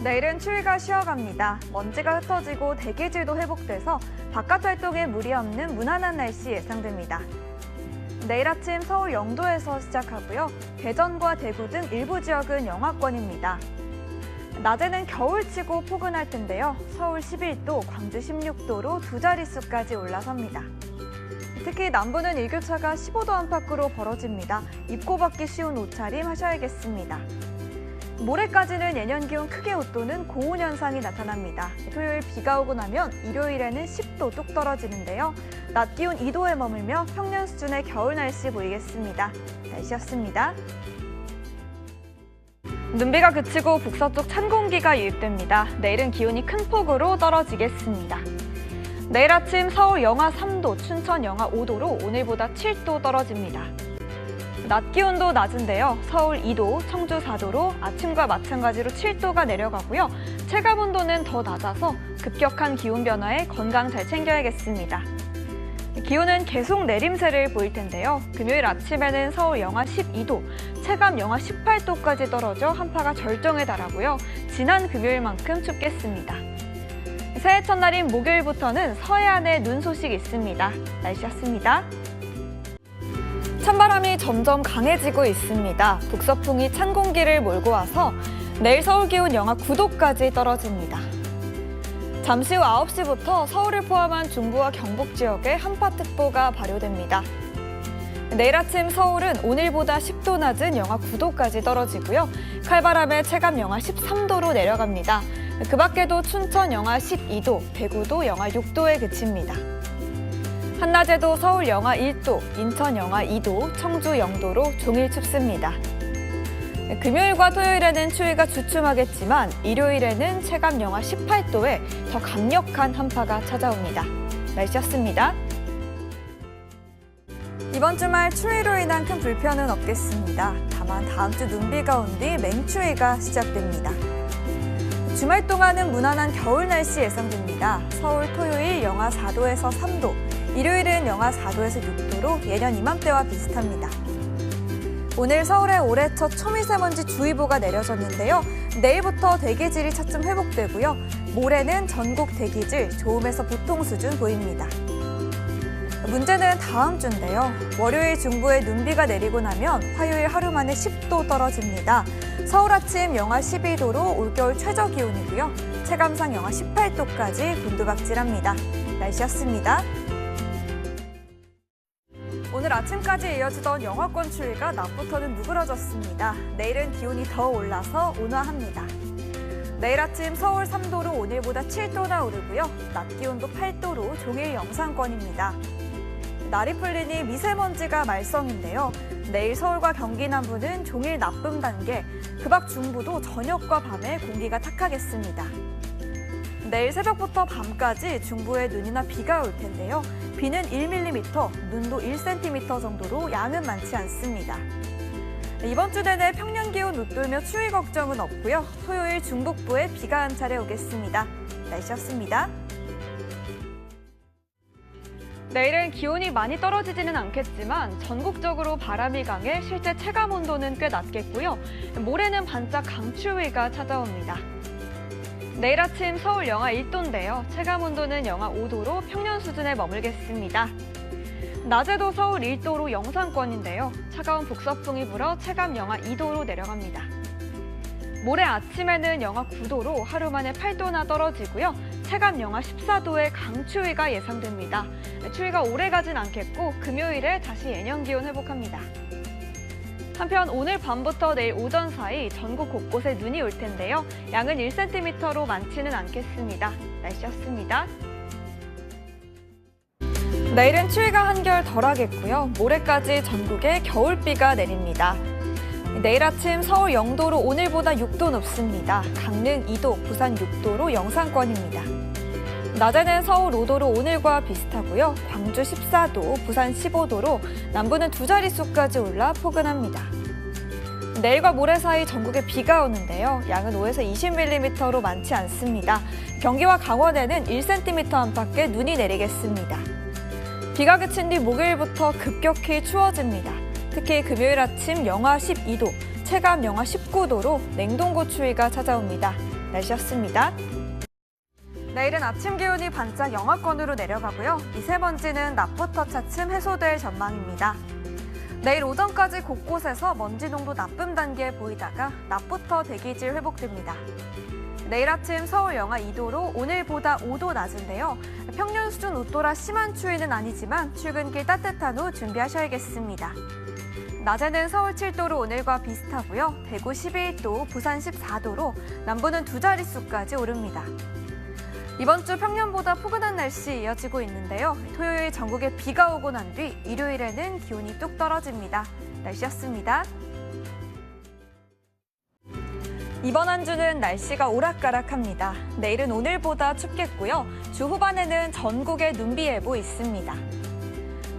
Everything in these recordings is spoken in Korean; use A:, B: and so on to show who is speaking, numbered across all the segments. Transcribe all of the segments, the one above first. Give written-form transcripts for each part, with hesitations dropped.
A: 내일은 추위가 쉬어갑니다. 먼지가 흩어지고 대기질도 회복돼서 바깥 활동에 무리 없는 무난한 날씨 예상됩니다. 내일 아침 서울 0도에서 시작하고요. 대전과 대구 등 일부 지역은 영하권입니다. 낮에는 겨울치고 포근할 텐데요. 서울 11도, 광주 16도로 두 자릿수까지 올라섭니다. 특히 남부는 일교차가 15도 안팎으로 벌어집니다. 입고 받기 쉬운 옷차림 하셔야겠습니다. 모레까지는 예년 기온 크게 웃도는 고온 현상이 나타납니다. 토요일 비가 오고 나면 일요일에는 10도 뚝 떨어지는데요. 낮 기온 2도에 머물며 평년 수준의 겨울 날씨 보이겠습니다. 날씨였습니다. 눈비가 그치고 북서쪽 찬 공기가 유입됩니다. 내일은 기온이 큰 폭으로 떨어지겠습니다. 내일 아침 서울 영하 3도, 춘천 영하 5도로 오늘보다 7도 떨어집니다. 낮 기온도 낮은데요. 서울 2도, 청주 4도로 아침과 마찬가지로 7도가 내려가고요. 체감 온도는 더 낮아서 급격한 기온 변화에 건강 잘 챙겨야겠습니다. 기온은 계속 내림세를 보일 텐데요. 금요일 아침에는 서울 영하 12도, 체감 영하 18도까지 떨어져 한파가 절정에 달하고요. 지난 금요일만큼 춥겠습니다. 새해 첫날인 목요일부터는 서해안에 눈 소식 있습니다. 날씨였습니다. 찬바람이 점점 강해지고 있습니다. 북서풍이 찬 공기를 몰고 와서 내일 서울 기온 영하 9도까지 떨어집니다. 잠시 후 9시부터 서울을 포함한 중부와 경북 지역에 한파특보가 발효됩니다. 내일 아침 서울은 오늘보다 10도 낮은 영하 9도까지 떨어지고요. 칼바람에 체감 영하 13도로 내려갑니다. 그 밖에도 춘천 영하 12도, 대구도 영하 6도에 그칩니다. 한낮에도 서울 영하 1도, 인천 영하 2도, 청주 0도로 종일 춥습니다. 금요일과 토요일에는 추위가 주춤하겠지만 일요일에는 체감 영하 18도에 더 강력한 한파가 찾아옵니다. 날씨였습니다. 이번 주말 추위로 인한 큰 불편은 없겠습니다. 다만 다음 주 눈비가 온 뒤 맹추위가 시작됩니다. 주말 동안은 무난한 겨울 날씨 예상됩니다. 서울 토요일 영하 4도에서 3도, 일요일은 영하 4도에서 6도로 예년 이맘때와 비슷합니다. 오늘 서울에 올해 첫 초미세먼지 주의보가 내려졌는데요. 내일부터 대기질이 차츰 회복되고요. 모레는 전국 대기질 좋음에서 보통 수준 보입니다. 문제는 다음 주인데요. 월요일 중부에 눈비가 내리고 나면 화요일 하루 만에 10도 떨어집니다. 서울 아침 영하 12도로 올겨울 최저 기온이고요. 체감상 영하 18도까지 곤두박질합니다. 날씨였습니다. 오늘 아침까지 이어지던 영하권 추위가 낮부터는 누그러졌습니다. 내일은 기온이 더 올라서 온화합니다. 내일 아침 서울 3도로 오늘보다 7도나 오르고요. 낮 기온도 8도로 종일 영상권입니다. 날이 풀리니 미세먼지가 말썽인데요. 내일 서울과 경기 남부는 종일 나쁨 단계, 그 밖 중부도 저녁과 밤에 공기가 탁하겠습니다. 내일 새벽부터 밤까지 중부에 눈이나 비가 올 텐데요. 비는 1mm, 눈도 1cm 정도로 양은 많지 않습니다. 이번 주 내내 평년 기온 웃돌며 추위 걱정은 없고요. 토요일 중북부에 비가 한 차례 오겠습니다. 날씨였습니다. 내일은 기온이 많이 떨어지지는 않겠지만 전국적으로 바람이 강해 실제 체감 온도는 꽤 낮겠고요. 모레는 반짝 강추위가 찾아옵니다. 내일 아침 서울 영하 1도인데요. 체감 온도는 영하 5도로 평년 수준에 머물겠습니다. 낮에도 서울 1도로 영상권인데요. 차가운 북서풍이 불어 체감 영하 2도로 내려갑니다. 모레 아침에는 영하 9도로 하루 만에 8도나 떨어지고요. 체감 영하 14도의 강추위가 예상됩니다. 추위가 오래 가진 않겠고 금요일에 다시 예년 기온 회복합니다. 한편 오늘 밤부터 내일 오전 사이 전국 곳곳에 눈이 올 텐데요. 양은 1cm로 많지는 않겠습니다. 날씨였습니다. 내일은 추위가 한결 덜하겠고요. 모레까지 전국에 겨울비가 내립니다. 내일 아침 서울 0도로 오늘보다 6도 높습니다. 강릉 2도, 부산 6도로 영상권입니다. 낮에는 서울 5도로 오늘과 비슷하고요. 광주 14도, 부산 15도로 남부는 두 자릿수까지 올라 포근합니다. 내일과 모레 사이 전국에 비가 오는데요. 양은 5에서 20mm로 많지 않습니다. 경기와 강원에는 1cm 안팎의 눈이 내리겠습니다. 비가 그친 뒤 목요일부터 급격히 추워집니다. 특히 금요일 아침 영하 12도, 체감 영하 19도로 냉동고 추위가 찾아옵니다. 날씨였습니다. 내일은 아침 기온이 반짝 영하권으로 내려가고요. 미세먼지는 낮부터 차츰 해소될 전망입니다. 내일 오전까지 곳곳에서 먼지 농도 나쁨 단계에 보이다가 낮부터 대기질 회복됩니다. 내일 아침 서울 영하 2도로 오늘보다 5도 낮은데요. 평년 수준 웃도라 심한 추위는 아니지만 출근길 따뜻한 후 준비하셔야겠습니다. 낮에는 서울 7도로 오늘과 비슷하고요. 대구 11도, 부산 14도로 남부는 두 자릿수까지 오릅니다. 이번 주 평년보다 포근한 날씨 이어지고 있는데요. 토요일 전국에 비가 오고 난 뒤 일요일에는 기온이 뚝 떨어집니다. 날씨였습니다. 이번 한 주는 날씨가 오락가락합니다. 내일은 오늘보다 춥겠고요. 주 후반에는 전국에 눈비 예보 있습니다.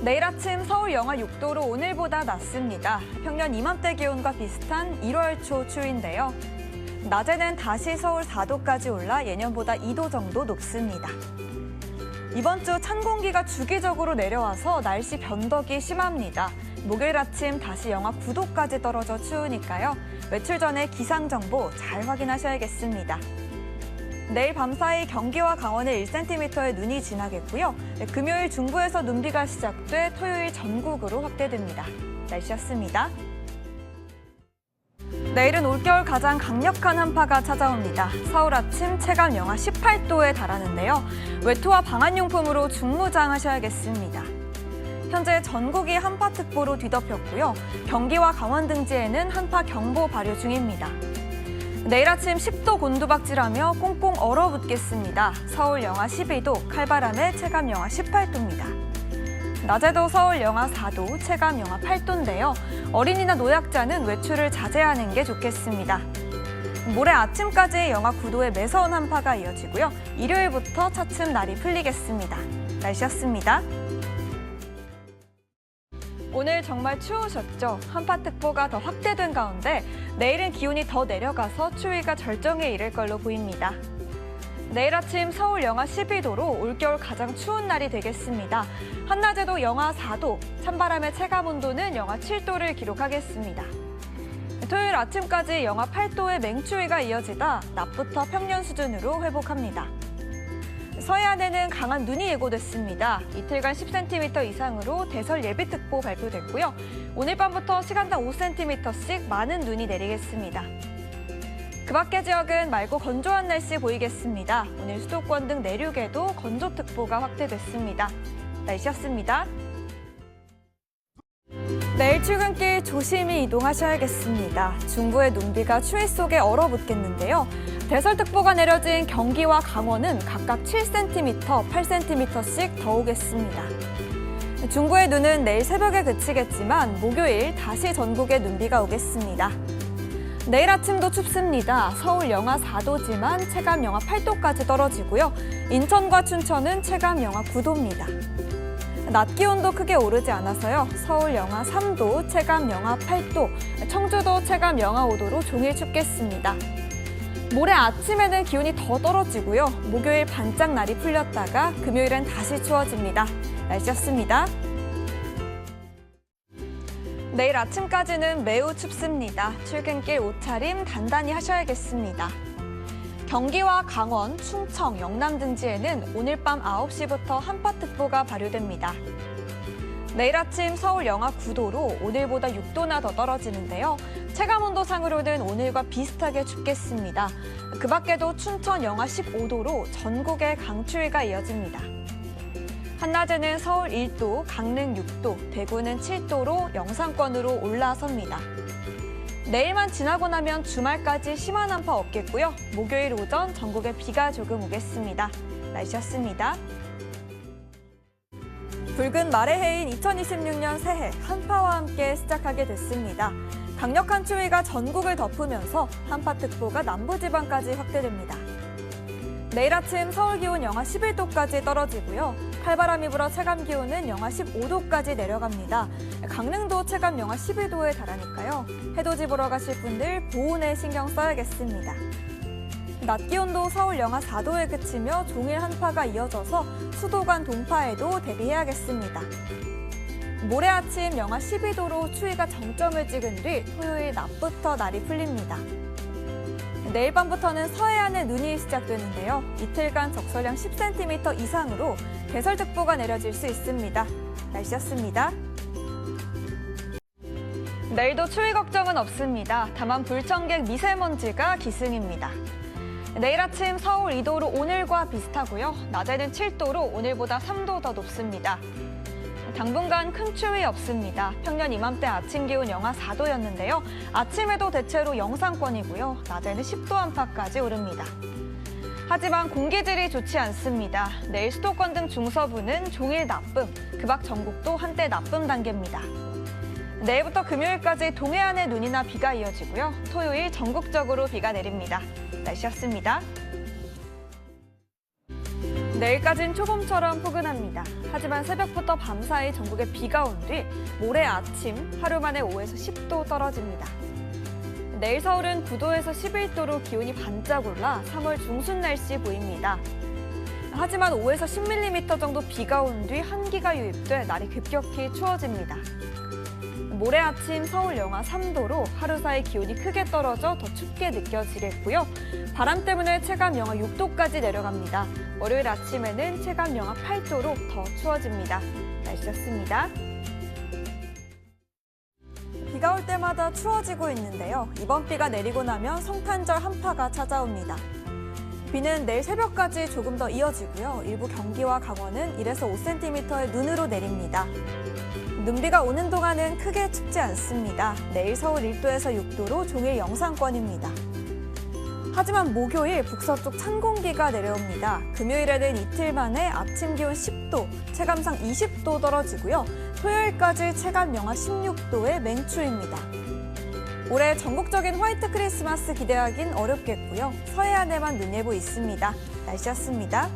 A: 내일 아침 서울 영하 6도로 오늘보다 낮습니다. 평년 이맘때 기온과 비슷한 1월 초 추위인데요. 낮에는 다시 서울 4도까지 올라 예년보다 2도 정도 높습니다. 이번 주 찬 공기가 주기적으로 내려와서 날씨 변덕이 심합니다. 목요일 아침 다시 영하 9도까지 떨어져 추우니까요. 외출 전에 기상정보 잘 확인하셔야겠습니다. 내일 밤사이 경기와 강원에 1cm의 눈이 지나겠고요. 금요일 중부에서 눈비가 시작돼 토요일 전국으로 확대됩니다. 날씨였습니다. 내일은 올겨울 가장 강력한 한파가 찾아옵니다. 서울 아침 체감 영하 18도에 달하는데요. 외투와 방한용품으로 중무장하셔야겠습니다. 현재 전국이 한파특보로 뒤덮였고요. 경기와 강원 등지에는 한파경보 발효 중입니다. 내일 아침 10도 곤두박질하며 꽁꽁 얼어붙겠습니다. 서울 영하 12도, 칼바람에 체감 영하 18도입니다. 낮에도 서울 영하 4도, 체감 영하 8도인데요. 어린이나 노약자는 외출을 자제하는 게 좋겠습니다. 모레 아침까지 영하 9도의 매서운 한파가 이어지고요. 일요일부터 차츰 날이 풀리겠습니다. 날씨였습니다. 오늘 정말 추우셨죠? 한파특보가 더 확대된 가운데 내일은 기온이 더 내려가서 추위가 절정에 이를 걸로 보입니다. 내일 아침 서울 영하 12도로 올겨울 가장 추운 날이 되겠습니다. 한낮에도 영하 4도, 찬바람의 체감온도는 영하 7도를 기록하겠습니다. 토요일 아침까지 영하 8도의 맹추위가 이어지다 낮부터 평년 수준으로 회복합니다. 서해안에는 강한 눈이 예고됐습니다. 이틀간 10cm 이상으로 대설 예비특보 발표됐고요. 오늘 밤부터 시간당 5cm씩 많은 눈이 내리겠습니다. 그 밖의 지역은 맑고 건조한 날씨 보이겠습니다. 오늘 수도권 등 내륙에도 건조특보가 확대됐습니다. 날씨였습니다. 내일 출근길 조심히 이동하셔야겠습니다. 중부의 눈비가 추위 속에 얼어붙겠는데요. 대설특보가 내려진 경기와 강원은 각각 7cm, 8cm씩 더 오겠습니다. 중부의 눈은 내일 새벽에 그치겠지만 목요일 다시 전국에 눈비가 오겠습니다. 내일 아침도 춥습니다. 서울 영하 4도지만 체감 영하 8도까지 떨어지고요. 인천과 춘천은 체감 영하 9도입니다. 낮 기온도 크게 오르지 않아서요. 서울 영하 3도, 체감 영하 8도, 청주도 체감 영하 5도로 종일 춥겠습니다. 모레 아침에는 기온이 더 떨어지고요. 목요일 반짝 날이 풀렸다가 금요일엔 다시 추워집니다. 날씨였습니다. 내일 아침까지는 매우 춥습니다. 출근길 옷차림 단단히 하셔야겠습니다. 경기와 강원, 충청, 영남 등지에는 오늘 밤 9시부터 한파특보가 발효됩니다. 내일 아침 서울 영하 9도로 오늘보다 6도나 더 떨어지는데요. 체감온도상으로는 오늘과 비슷하게 춥겠습니다. 그 밖에도 춘천 영하 15도로 전국에 강추위가 이어집니다. 한낮에는 서울 1도, 강릉 6도, 대구는 7도로 영상권으로 올라섭니다. 내일만 지나고 나면 주말까지 심한 한파 없겠고요. 목요일 오전 전국에 비가 조금 오겠습니다. 날씨였습니다. 붉은 말의 해인 2026년 새해 한파와 함께 시작하게 됐습니다. 강력한 추위가 전국을 덮으면서 한파특보가 남부지방까지 확대됩니다. 내일 아침 서울 기온 영하 11도까지 떨어지고요. 칼바람이 불어 체감 기온은 영하 15도까지 내려갑니다. 강릉도 체감 영하 12도에 달하니까요. 해돋이 보러 가실 분들 보온에 신경 써야겠습니다. 낮 기온도 서울 영하 4도에 그치며 종일 한파가 이어져서 수도관 동파에도 대비해야겠습니다. 모레 아침 영하 12도로 추위가 정점을 찍은 뒤 토요일 낮부터 날이 풀립니다. 내일 밤부터는 서해안에 눈이 시작되는데요. 이틀간 적설량 10cm 이상으로 대설특보가 내려질 수 있습니다. 날씨였습니다. 내일도 추위 걱정은 없습니다. 다만 불청객 미세먼지가 기승입니다. 내일 아침 서울 2도로 오늘과 비슷하고요. 낮에는 7도로 오늘보다 3도 더 높습니다. 당분간 큰 추위 없습니다. 평년 이맘때 아침 기온 영하 4도였는데요. 아침에도 대체로 영상권이고요. 낮에는 10도 안팎까지 오릅니다. 하지만 공기질이 좋지 않습니다. 내일 수도권 등 중서부는 종일 나쁨, 그 밖 전국도 한때 나쁨 단계입니다. 내일부터 금요일까지 동해안에 눈이나 비가 이어지고요. 토요일 전국적으로 비가 내립니다. 날씨였습니다. 내일까지는 초봄처럼 포근합니다. 하지만 새벽부터 밤사이 전국에 비가 온 뒤 모레 아침 하루 만에 5에서 10도 떨어집니다. 내일 서울은 9도에서 11도로 기온이 반짝 올라 3월 중순 날씨 보입니다. 하지만 5에서 10mm 정도 비가 온 뒤 한기가 유입돼 날이 급격히 추워집니다. 모레 아침 서울 영하 3도로 하루 사이 기온이 크게 떨어져 더 춥게 느껴지겠고요. 바람 때문에 체감 영하 6도까지 내려갑니다. 월요일 아침에는 체감 영하 8도로 더 추워집니다. 날씨였습니다. 비가 올 때마다 추워지고 있는데요. 이번 비가 내리고 나면 성탄절 한파가 찾아옵니다. 비는 내일 새벽까지 조금 더 이어지고요. 일부 경기와 강원은 1에서 5cm의 눈으로 내립니다. 눈비가 오는 동안은 크게 춥지 않습니다. 내일 서울 1도에서 6도로 종일 영상권입니다. 하지만 목요일 북서쪽 찬 공기가 내려옵니다. 금요일에는 이틀 만에 아침 기온 10도, 체감상 20도 떨어지고요. 토요일까지 체감 영하 16도의 맹추입니다. 올해 전국적인 화이트 크리스마스 기대하긴 어렵겠고요. 서해안에만 눈 예보 있습니다. 날씨였습니다.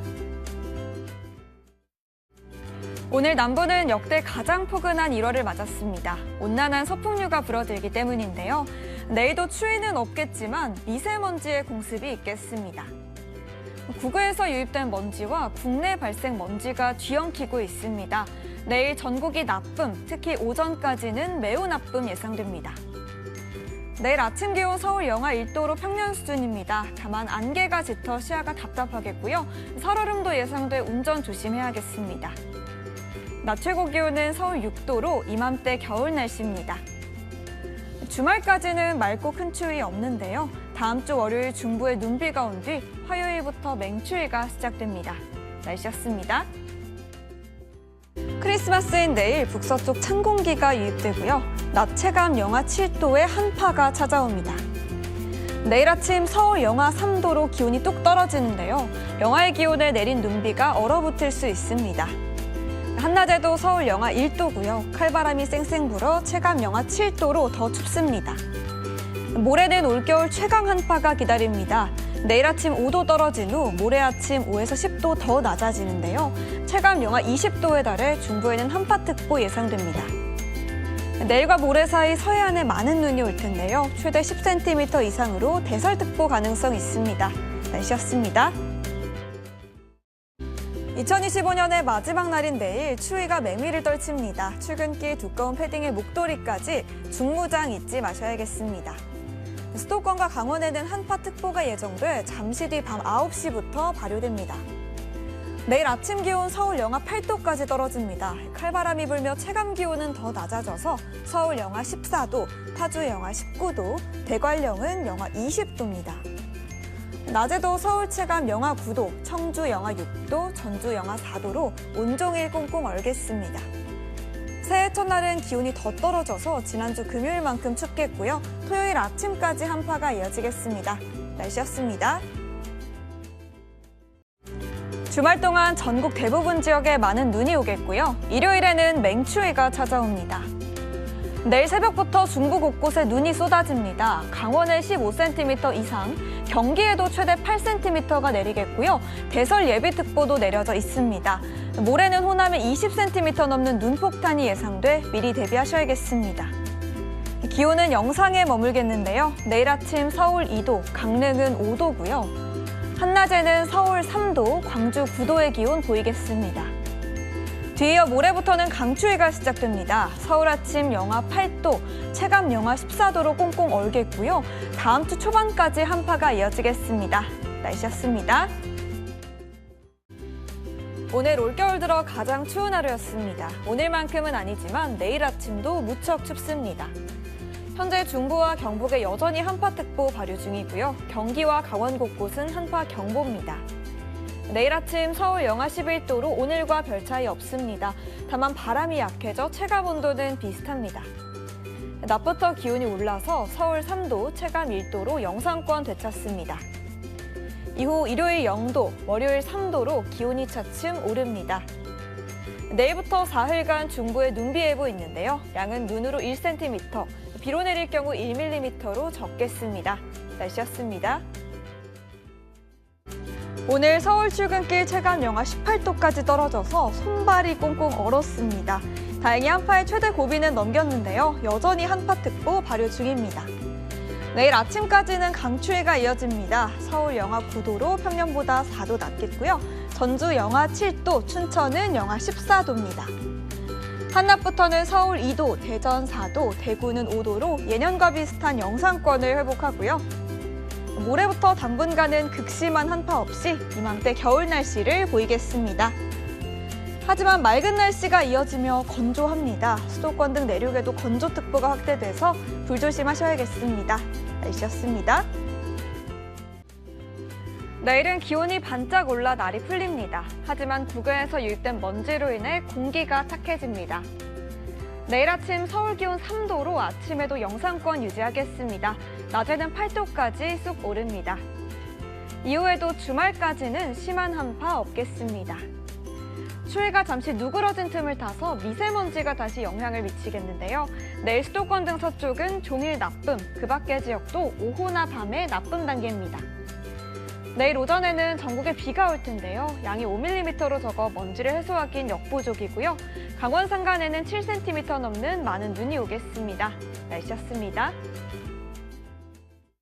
A: 오늘 남부는 역대 가장 포근한 1월을 맞았습니다. 온난한 서풍류가 불어들기 때문인데요. 내일도 추위는 없겠지만 미세먼지의 공습이 있겠습니다. 국외에서 유입된 먼지와 국내 발생 먼지가 뒤엉키고 있습니다. 내일 전국이 나쁨, 특히 오전까지는 매우 나쁨 예상됩니다. 내일 아침 기온 서울 영하 1도로 평년 수준입니다. 다만 안개가 짙어 시야가 답답하겠고요. 살얼음도 예상돼 운전 조심해야겠습니다. 낮 최고 기온은 서울 6도로 이맘때 겨울 날씨입니다. 주말까지는 맑고 큰 추위 없는데요. 다음 주 월요일 중부에 눈비가 온 뒤 화요일부터 맹추위가 시작됩니다. 날씨였습니다. 크리스마스인 내일 북서쪽 찬 공기가 유입되고요. 낮 체감 영하 7도의 한파가 찾아옵니다. 내일 아침 서울 영하 3도로 기온이 뚝 떨어지는데요. 영하의 기온에 내린 눈비가 얼어붙을 수 있습니다. 한낮에도 서울 영하 1도고요. 칼바람이 쌩쌩 불어 체감 영하 7도로 더 춥습니다. 모레는 올겨울 최강 한파가 기다립니다. 내일 아침 5도 떨어진 후 모레 아침 5에서 10도 더 낮아지는데요. 체감 영하 20도에 달해 중부에는 한파특보 예상됩니다. 내일과 모레 사이 서해안에 많은 눈이 올 텐데요. 최대 10cm 이상으로 대설특보 가능성 있습니다. 날씨였습니다. 2025년의 마지막 날인 내일 추위가 맹위를 떨칩니다. 출근길 두꺼운 패딩에 목도리까지 중무장 잊지 마셔야겠습니다. 수도권과 강원에는 한파특보가 예정돼 잠시 뒤 밤 9시부터 발효됩니다. 내일 아침 기온 서울 영하 8도까지 떨어집니다. 칼바람이 불며 체감 기온은 더 낮아져서 서울 영하 14도, 파주 영하 19도, 대관령은 영하 20도입니다. 낮에도 서울 체감 영하 9도, 청주 영하 6도, 전주 영하 4도로 온종일 꽁꽁 얼겠습니다. 새해 첫날은 기온이 더 떨어져서 지난주 금요일만큼 춥겠고요. 토요일 아침까지 한파가 이어지겠습니다. 날씨였습니다. 주말 동안 전국 대부분 지역에 많은 눈이 오겠고요. 일요일에는 맹추위가 찾아옵니다. 내일 새벽부터 중부 곳곳에 눈이 쏟아집니다. 강원에 15cm 이상, 경기에도 최대 8cm가 내리겠고요. 대설 예비특보도 내려져 있습니다. 모레는 호남에 20cm 넘는 눈폭탄이 예상돼 미리 대비하셔야겠습니다. 기온은 영상에 머물겠는데요. 내일 아침 서울 2도, 강릉은 5도고요. 한낮에는 서울 3도, 광주 9도의 기온 보이겠습니다. 뒤이어 모레부터는 강추위가 시작됩니다. 서울 아침 영하 8도, 체감 영하 14도로 꽁꽁 얼겠고요. 다음 주 초반까지 한파가 이어지겠습니다. 날씨였습니다. 오늘 올겨울 들어 가장 추운 하루였습니다. 오늘만큼은 아니지만 내일 아침도 무척 춥습니다. 현재 중부와 경북에 여전히 한파특보 발효 중이고요. 경기와 강원 곳곳은 한파경보입니다. 내일 아침 서울 영하 11도로 오늘과 별 차이 없습니다. 다만 바람이 약해져 체감 온도는 비슷합니다. 낮부터 기온이 올라서 서울 3도, 체감 1도로 영상권 되찾습니다. 이후 일요일 0도, 월요일 3도로 기온이 차츰 오릅니다. 내일부터 사흘간 중부에 눈비 예보 있는데요. 양은 눈으로 1cm, 비로 내릴 경우 1mm로 적겠습니다. 날씨였습니다. 오늘 서울 출근길 체감 영하 18도까지 떨어져서 손발이 꽁꽁 얼었습니다. 다행히 한파의 최대 고비는 넘겼는데요. 여전히 한파특보 발효 중입니다. 내일 아침까지는 강추위가 이어집니다. 서울 영하 9도로 평년보다 4도 낮겠고요. 전주 영하 7도, 춘천은 영하 14도입니다. 한낮부터는 서울 2도, 대전 4도, 대구는 5도로 예년과 비슷한 영상권을 회복하고요. 모레부터 당분간은 극심한 한파 없이 이맘때 겨울 날씨를 보이겠습니다. 하지만 맑은 날씨가 이어지며 건조합니다. 수도권 등 내륙에도 건조특보가 확대돼서 불조심하셔야겠습니다. 날씨였습니다. 내일은 기온이 반짝 올라 날이 풀립니다. 하지만 국외에서 유입된 먼지로 인해 공기가 탁해집니다. 내일 아침 서울 기온 3도로 아침에도 영상권 유지하겠습니다. 낮에는 8도까지 쑥 오릅니다. 이후에도 주말까지는 심한 한파 없겠습니다. 추위가 잠시 누그러진 틈을 타서 미세먼지가 다시 영향을 미치겠는데요. 내일 수도권 등 서쪽은 종일 나쁨, 그 밖의 지역도 오후나 밤에 나쁨 단계입니다. 내일 오전에는 전국에 비가 올 텐데요. 양이 5mm로 적어 먼지를 해소하긴 역부족이고요. 강원 산간에는 7cm 넘는 많은 눈이 오겠습니다. 날씨였습니다.